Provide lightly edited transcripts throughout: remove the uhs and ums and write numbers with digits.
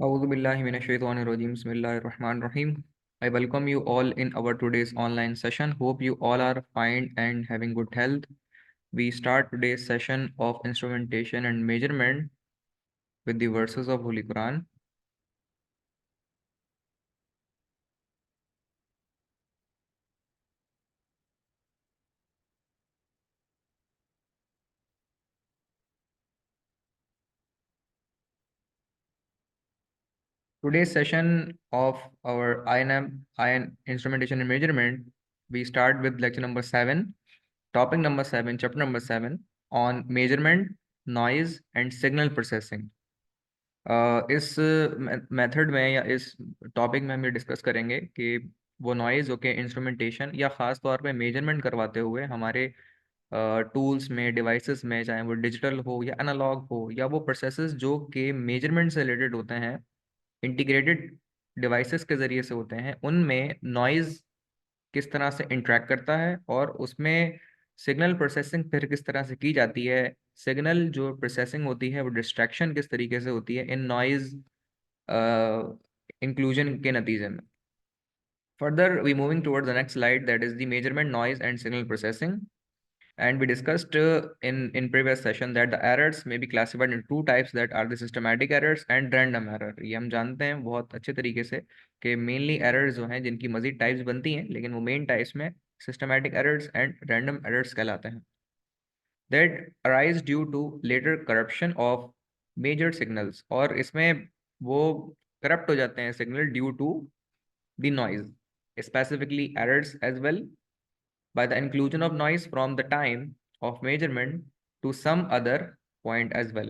A'udhu billahi minash shaitanir rajim. Bismillahir Rahmanir Rahim. I welcome you all in our today's online session. Hope you all are fine and having good health. We start today's session of instrumentation and measurement with the verses of Holy Quran. Today's session of our IN instrumentation and measurement, we start with lecture number 7, topic number 7, chapter number 7 on measurement, noise and signal processing. इस method में या इस topic में हम ये discuss करेंगे कि वो नॉइज़ ओके इंस्ट्रूमेंटेशन या ख़ास तौर पे मेजरमेंट करवाते हुए हमारे टूल्स में डिवाइसेस में, चाहे वो डिजिटल हो या एनालॉग हो, या वो प्रोसेसेस जो कि मेजरमेंट से रिलेटेड होते हैं, इंटीग्रेटेड डिवाइसेस के ज़रिए से होते हैं, उनमें नॉइज़ किस तरह से इंटरेक्ट करता है और उसमें सिग्नल प्रोसेसिंग फिर किस तरह से की जाती है, सिग्नल जो प्रोसेसिंग होती है वो डिस्ट्रैक्शन किस तरीके से होती है इन नॉइज़ इंक्लूजन के नतीजे में. Further, we moving towards the next slide, that is the measurement, noise and signal processing. And we discussed in previous session that the errors may be classified in two types, that are the systematic errors and random error. ये हम जानते हैं बहुत अच्छे तरीके से कि mainly errors जो हैं जिनकी मजीद types बनती हैं, लेकिन वो main types में systematic errors and random errors कहलाते हैं, that arise due to later corruption of major signals. और इसमें वो corrupt हो जाते हैं signal due to the noise, specifically errors as well, by the inclusion of noise from the time of measurement to some other point as well.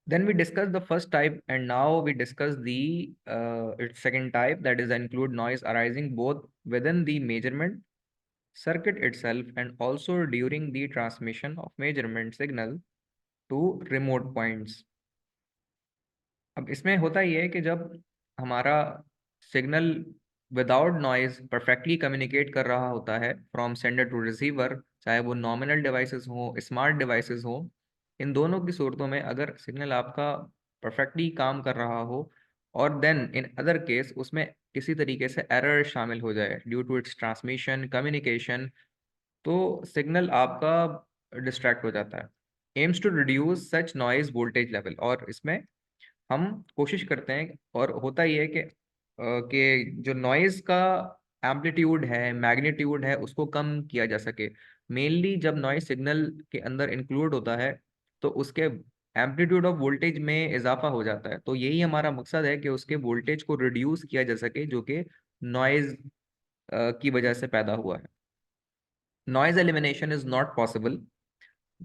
Then we discuss the first type, and now we discuss the second type, that is include noise arising both within the measurement circuit itself and also during the transmission of measurement signal to remote points. अब इसमें होता ये है कि जब हमारा signal without noise perfectly communicate कर रहा होता है फ्रॉम सेंडर टू रिसीवर, चाहे वो नॉमिनल डिवाइसेस हो, स्मार्ट डिवाइसेस हो, इन दोनों की सूरतों में अगर सिग्नल आपका परफेक्टली काम कर रहा हो और देन इन अदर केस उसमें किसी तरीके से एरर शामिल हो जाए due to its transmission communication, तो सिग्नल आपका डिस्ट्रैक्ट हो जाता है. Aims to reduce such noise voltage level, और इसमें हम कोशिश करते हैं, और होता ही है कि जो नॉइज का एम्पलीट्यूड है, मैग्नीट्यूड है, उसको कम किया जा सके. मेनली जब नॉइज सिग्नल के अंदर इंक्लूड होता है तो उसके एम्पलीट्यूड ऑफ वोल्टेज में इजाफा हो जाता है, तो यही हमारा मकसद है कि उसके वोल्टेज को रिड्यूस किया जा सके जो कि नॉइज की वजह से पैदा हुआ है. Noise elimination is not possible,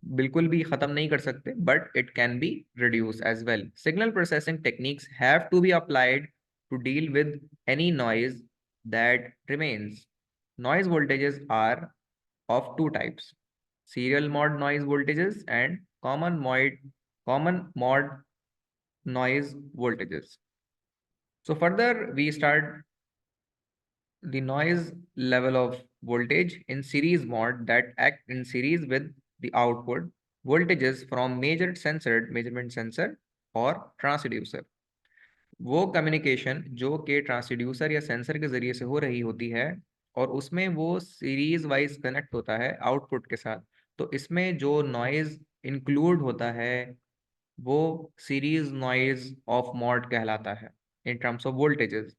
बिल्कुल भी खत्म नहीं कर सकते, but it can be reduce as well. Signal processing techniques have to be applied to deal with any noise that remains. Noise voltages are of two types: serial mode noise voltages and common mode noise voltages. So further we start the noise level of voltage in series mode that act in series with the output voltages from measured censored measurement sensor और transducer. वो communication जो कि transducer या sensor के जरिए से हो रही होती है और उसमें वो सीरीज वाइज कनेक्ट होता है आउटपुट के साथ, तो इसमें जो नॉइज इंक्लूड होता है वो सीरीज नॉइज ऑफ मॉड कहलाता है in terms of voltages.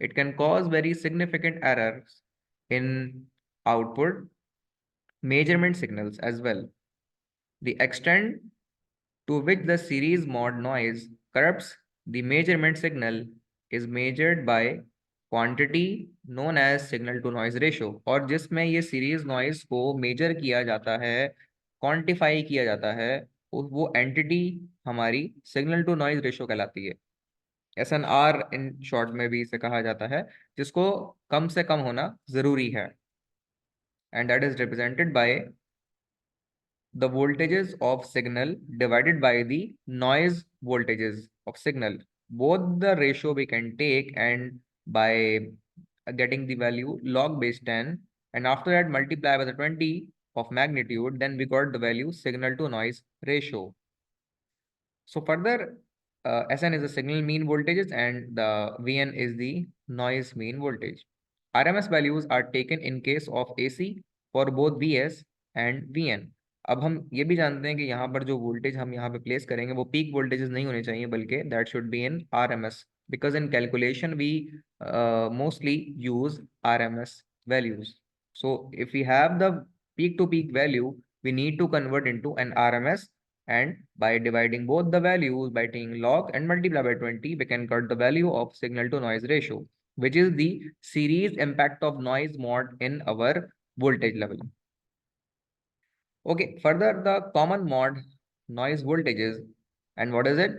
It can cause very significant errors in output measurement signals as well. The extent to which the series mod noise corrupts the measurement signal is measured by quantity known as signal to noise ratio, और जिसमें ये series noise को major किया जाता है, quantify किया जाता है, वो एंटिटी हमारी सिग्नल टू नॉइज रेशियो कहलाती है. SNR इन शॉर्ट में भी इसे कहा जाता है, जिसको कम से कम होना जरूरी है, and that is represented by the voltages of signal divided by the noise voltages of signal. Both the ratio we can take, and by getting the value log base 10, and after that multiply by the 20 of magnitude, then we got the value signal to noise ratio. So further SN is the signal mean voltages and the VN is the noise mean voltage. RMS values are taken in case of AC for both VS and VN. अब हम ये भी जानते हैं कि यहाँ पर जो वोल्टेज हम यहाँ पे प्लेस करेंगे वो पीक वोल्टेजेस नहीं होने चाहिए, बल्कि that should be in RMS, because in calculation we mostly use RMS values. So if we have the peak to peak value, we need to convert into an RMS, and by dividing both the values by taking log and multiply by 20, we can cut the value of signal to noise ratio, which is the series impact of noise mod in our voltage level. Okay, further the common mod noise voltages, and what is it?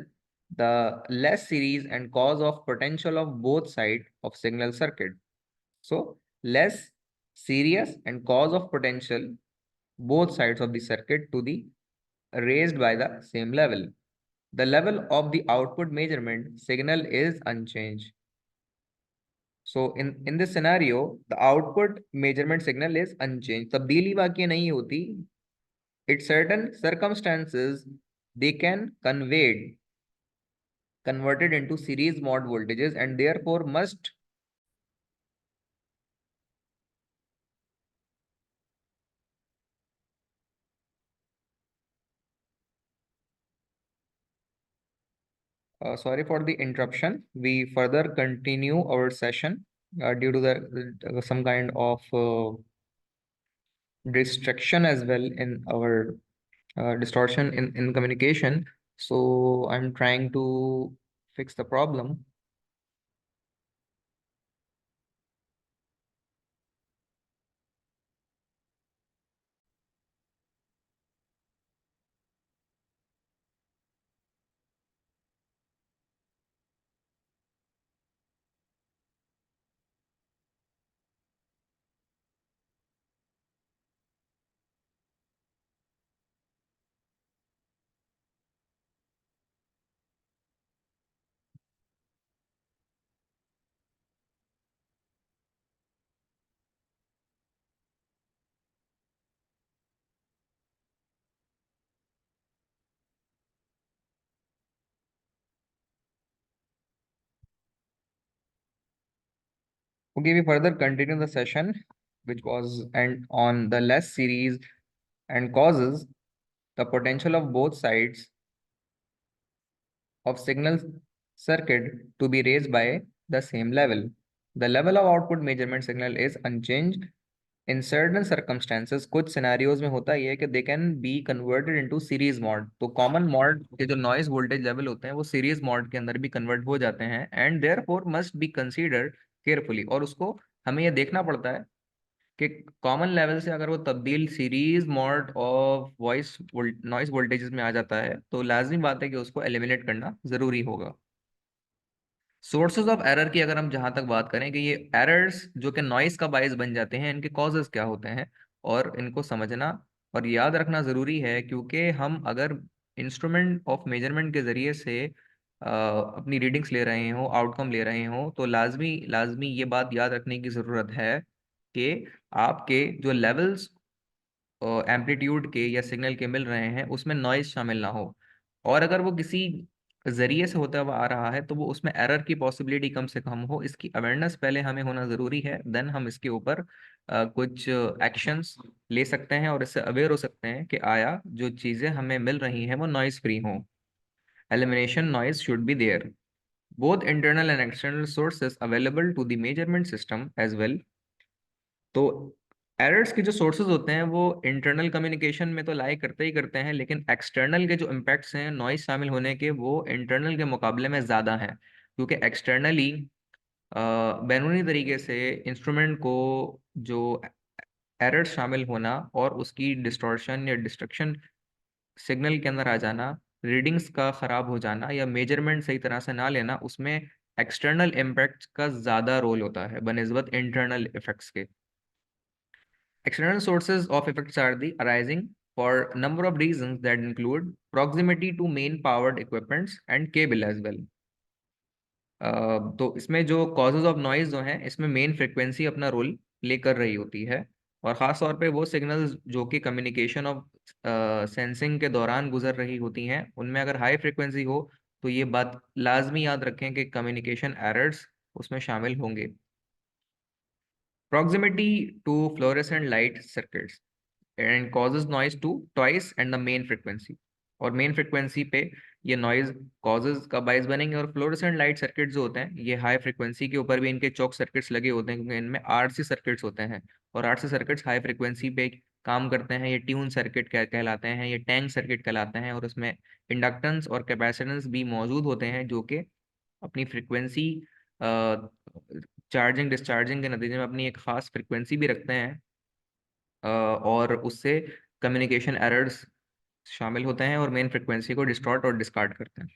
The less series and cause of potential of both side of signal circuit. So less series and cause of potential both sides of the circuit to the raised by the same level. The level of the output measurement signal is unchanged. So in this scenario, the output measurement signal is unchanged. तब्दीली वाकई नहीं होती. At certain circumstances, they can converted into series mod voltages and therefore must sorry for the interruption. We further continue our session due to the some kind of distraction as well in our distortion in communication. So I'm trying to fix the problem. Okay, we further continue the session, which was and on the less series and causes the potential of both sides of signal circuit to be raised by the same level. The level of output measurement signal is unchanged. In certain circumstances, कुछ scenarios में होता ये है कि they can be converted into series mod. तो common mode के जो noise voltage level होते हैं वो सीरीज मॉड के अंदर भी कन्वर्ट हो जाते हैं, and therefore must be considered carefully. और उसको हमें ये देखना पड़ता है कि कॉमन लेवल से अगर वो तब्दील series mod of voice noise voltages में आ जाता है तो लाजमी बात है कि उसको एलिमिनेट करना जरूरी होगा. सोर्सेज ऑफ एरर की अगर हम जहां तक बात करें कि ये एरर्स जो कि नॉइस का बायस बन जाते हैं, इनके कॉजेज क्या होते हैं और इनको समझना और याद रखना ज़रूरी है, क्योंकि हम अगर इंस्ट्रूमेंट ऑफ मेजरमेंट के ज़रिए से अपनी रीडिंग्स ले रहे हो, आउटकम ले रहे हो, तो लाजमी लाजमी ये बात याद रखने की ज़रूरत है कि आपके जो लेवल्स एम्पलीट्यूड के या सिग्नल के मिल रहे हैं उसमें नॉइज शामिल ना हो. और अगर वो किसी जरिए से होता हुआ आ रहा है तो वो उसमें एरर की पॉसिबिलिटी कम से कम हो, इसकी अवेयरनेस पहले हमें होना ज़रूरी है. देन हम इसके ऊपर कुछ एक्शंस ले सकते हैं और इससे अवेयर हो सकते हैं कि आया जो चीज़ें हमें मिल रही हैं वो नॉइज फ्री हों. Elimination noise should be there. Both internal and external sources available to the measurement system as well. तो एरर्स के जो सोर्सेज होते हैं वो इंटरनल कम्युनिकेशन में तो लाई करते ही करते हैं, लेकिन एक्सटर्नल के जो इम्पैक्ट्स हैं नॉइस शामिल होने के वो इंटरनल के मुकाबले में ज़्यादा हैं, क्योंकि एक्सटर्नली बैरूनी तरीके से इंस्ट्रूमेंट को जो एरर्स शामिल होना और उसकी डिस्टॉर्शन या डिस्ट्रक्शन सिग्नल के अंदर आ जाना, रीडिंग्स का ख़राब हो जाना या मेजरमेंट सही तरह से ना लेना, उसमें एक्सटर्नल इम्पैक्ट्स का ज़्यादा रोल होता है बनस्बत इंटरनल इफेक्ट्स के. External sources of effects are the arising for number of reasons that include proximity to main powered equipments and cable as well. तो इसमें जो causes of noise जो हैं इसमें मेन फ्रिक्वेंसी अपना रोल प्ले कर रही होती है, और ख़ास तौर पे वो सिग्नल्स जो कि कम्युनिकेशन ऑफ सेंसिंग के दौरान गुजर रही होती हैं उनमें अगर हाई फ्रिक्वेंसी हो तो ये बात लाजमी याद रखें कि कम्युनिकेशन एरर्स उसमें शामिल होंगे। Proximity to fluorescent light circuits and causes noise to twice and the main frequency, और मेन फ्रिक्वेंसी पे ये नॉइज कॉजेज का बाइस बनेंगे। और फ्लोरेसेंट लाइट सर्किट जो होते हैं ये हाई फ्रिक्वेंसी के ऊपर भी इनके चौक सर्किट्स लगे होते हैं, क्योंकि इनमें आरसी सर्किट्स होते हैं, और आरसी सर्किट्स हाई फ्रिक्वेंसी पे काम करते हैं। ये ट्यून सर्किट कहलाते हैं, ये टैंक सर्किट कहलाते हैं, और उसमें इंडक्टेंस और कैपेसिटेंस भी मौजूद होते हैं जो कि अपनी फ्रिक्वेंसी चार्जिंग डिस्चार्जिंग के नतीजे में अपनी एक खास फ्रिक्वेंसी भी रखते हैं, और उससे कम्युनिकेशन एरर्स शामिल होते हैं और मेन फ्रिक्वेंसी को डिस्टॉर्ट और डिस्कार्ड करते हैं।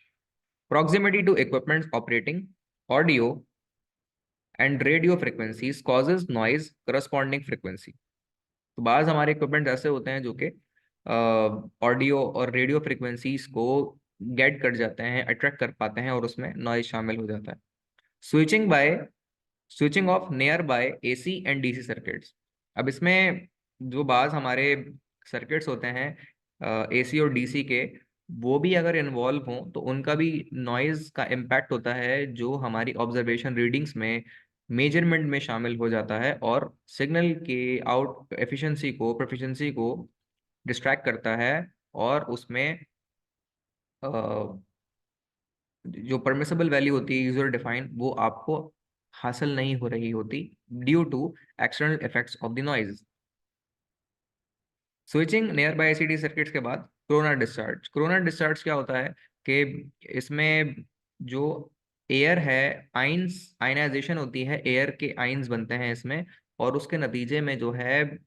Proximity to equipments operating audio and radio frequencies causes noise corresponding frequency. तो बाज़ हमारे इक्विपमेंट ऐसे होते हैं जो कि ऑडियो और रेडियो फ्रिक्वेंसीज को गेट कर जाते हैं, अट्रैक्ट कर पाते हैं, और उसमें नॉइज शामिल हो जाता है। Switching by switching off nearby AC and DC circuits. अब इसमें जो बाज हमारे सर्किट्स होते हैं एसी और डीसी के, वो भी अगर इन्वॉल्व हों तो उनका भी नॉइज का इम्पैक्ट होता है, जो हमारी ऑब्जर्वेशन रीडिंग्स में मेजरमेंट में शामिल हो जाता है, और सिग्नल के आउट एफिशिएंसी को प्रोफिशिएंसी को डिस्ट्रैक्ट करता है, और उसमें जो परमिसेबल वैल्यू होती है यूजर डिफाइन, वो आपको हासिल नहीं हो रही होती due to external effects of the noise. Switching nearby ACD circuits के बाद कोरोना डिस्चार्ज क्या होता है कि इसमें जो एयर है, आइंस आयनाइजेशन होती है, एयर के आइंस बनते हैं इसमें, और उसके नतीजे में जो है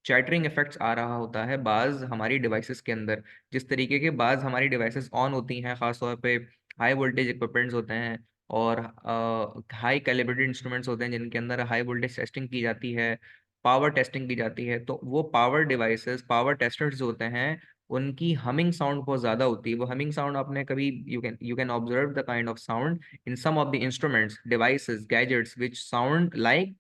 चैटरिंग इफेक्ट्स आ रहा होता है बाज हमारी डिवाइसेस के अंदर। जिस तरीके के बाज हमारी डिवाइसेस ऑन होती हैं, खासतौर पे हाई वोल्टेज इक्विपमेंट्स होते हैं, और हाई कैलिब्रेटेड इंस्ट्रूमेंट्स होते हैं जिनके अंदर हाई वोल्टेज टेस्टिंग की जाती है, पावर टेस्टिंग की जाती है, तो वो पावर डिवाइसेस पावर टेस्टर्स जो होते हैं उनकी हमिंग साउंड बहुत ज़्यादा होती है। वो हमिंग साउंड आपने कभी you can observe the kind of sound in some of the instruments devices gadgets which sound like,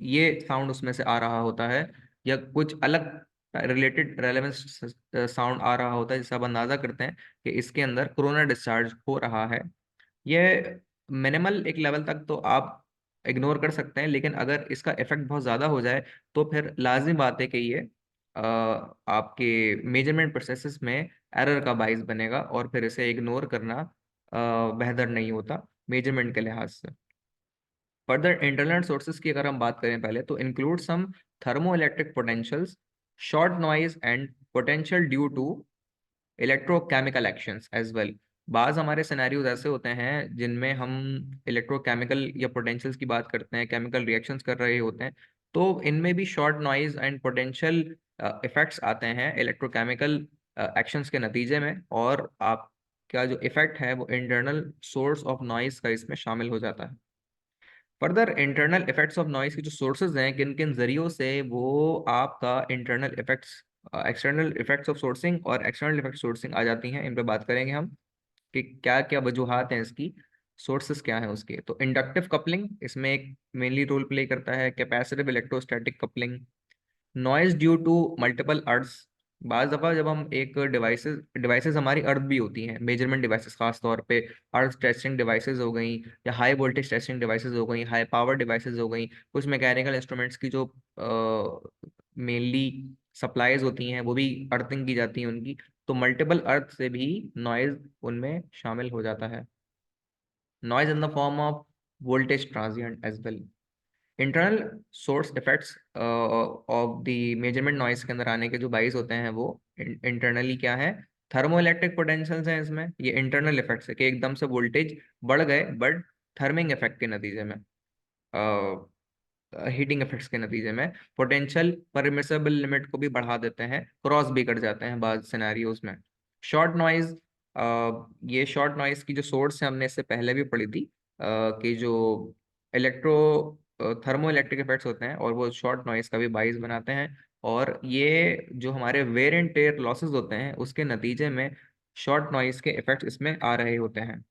ये साउंड उसमें से आ रहा होता है, या कुछ अलग रिलेटेड रेलेवेंस साउंड आ रहा होता है, जिससे आप अंदाजा करते हैं कि इसके अंदर कोरोना डिस्चार्ज हो रहा है। ये मिनिमल एक लेवल तक तो आप इग्नोर कर सकते हैं, लेकिन अगर इसका इफेक्ट बहुत ज़्यादा हो जाए तो फिर लाजिम बात है कि ये आपके मेजरमेंट प्रोसेसेस में एरर का बाइस बनेगा, और फिर इसे इग्नोर करना बेहतर नहीं होता मेजरमेंट के लिहाज से। फर्दर इंटरनल सोर्सेज की अगर हम बात करें पहले, तो include some thermo electric potentials, short noise and potential due to electrochemical actions as well. बाज हमारे सिनेरियोज ऐसे होते हैं जिनमें हम इलेक्ट्रोकेमिकल या पोटेंशियल्स की बात करते हैं, केमिकल रिएक्शंस कर रहे होते हैं, तो इनमें भी short noise and potential effects आते हैं इलेक्ट्रोकेमिकल एक्शंस के नतीजे में, और आपका जो इफेक्ट है वो इंटरनल सोर्स ऑफ नॉइज का इसमें शामिल हो जाता है। Further internal effects of noise के जो सोर्सेज हैं, किन किन जरियों से वो आपका internal effects, external effects of sourcing और एक्सटर्नल इफेक्ट सोर्सिंग आ जाती हैं, इन पे बात करेंगे हम कि क्या क्या वजूहात हैं इसकी, सोर्सेस क्या हैं उसके। तो इंडक्टिव कपलिंग इसमें एक मेनली रोल प्ले करता है, capacitive electrostatic coupling, noise due to multiple earths. बाज दफ़ा जब हम एक डिवाइसेस डिवाइसेस हमारी अर्थ भी होती हैं, मेजरमेंट डिवाइसेस खास तौर पे अर्थ टेस्टिंग डिवाइसेस हो गई, या हाई वोल्टेज टेस्टिंग डिवाइसेस हो गई, हाई पावर डिवाइसेस हो गई, कुछ मैकेनिकल इंस्ट्रूमेंट्स की जो मेनली सप्लाईज होती हैं वो भी अर्थिंग की जाती हैं उनकी, तो मल्टीपल अर्थ से भी नॉइज उनमें शामिल हो जाता है। Noise in the form of voltage transient as well. Internal source effects of the measurement noise के अंदर आने के जो बाइस होते हैं वो इंटरनली क्या है, थर्मो इलेक्ट्रिक पोटेंशियल्स हैं इसमें। ये इंटरनल इफेक्ट्स है कि एकदम से वोल्टेज बढ़ गए, बट थर्मिंग इफेक्ट के नतीजे में, हीटिंग इफेक्ट्स के नतीजे में पोटेंशियल परमिसेबल लिमिट को भी बढ़ा देते हैं, क्रॉस भी कर जाते हैं बाज सिनेरियोज में। शॉर्ट नॉइज, ये शॉर्ट नॉइज की जो सोर्स है हमने इससे पहले भी पढ़ी थी, कि जो इलेक्ट्रो थर्मो इलेक्ट्रिक इफेक्ट्स होते हैं और वो शॉर्ट नॉइज का भी बाइस बनाते हैं, और ये जो हमारे वेयर एंड टेयर लॉसेस होते हैं उसके नतीजे में शॉर्ट नॉइज के इफेक्ट्स इसमें आ रहे होते हैं।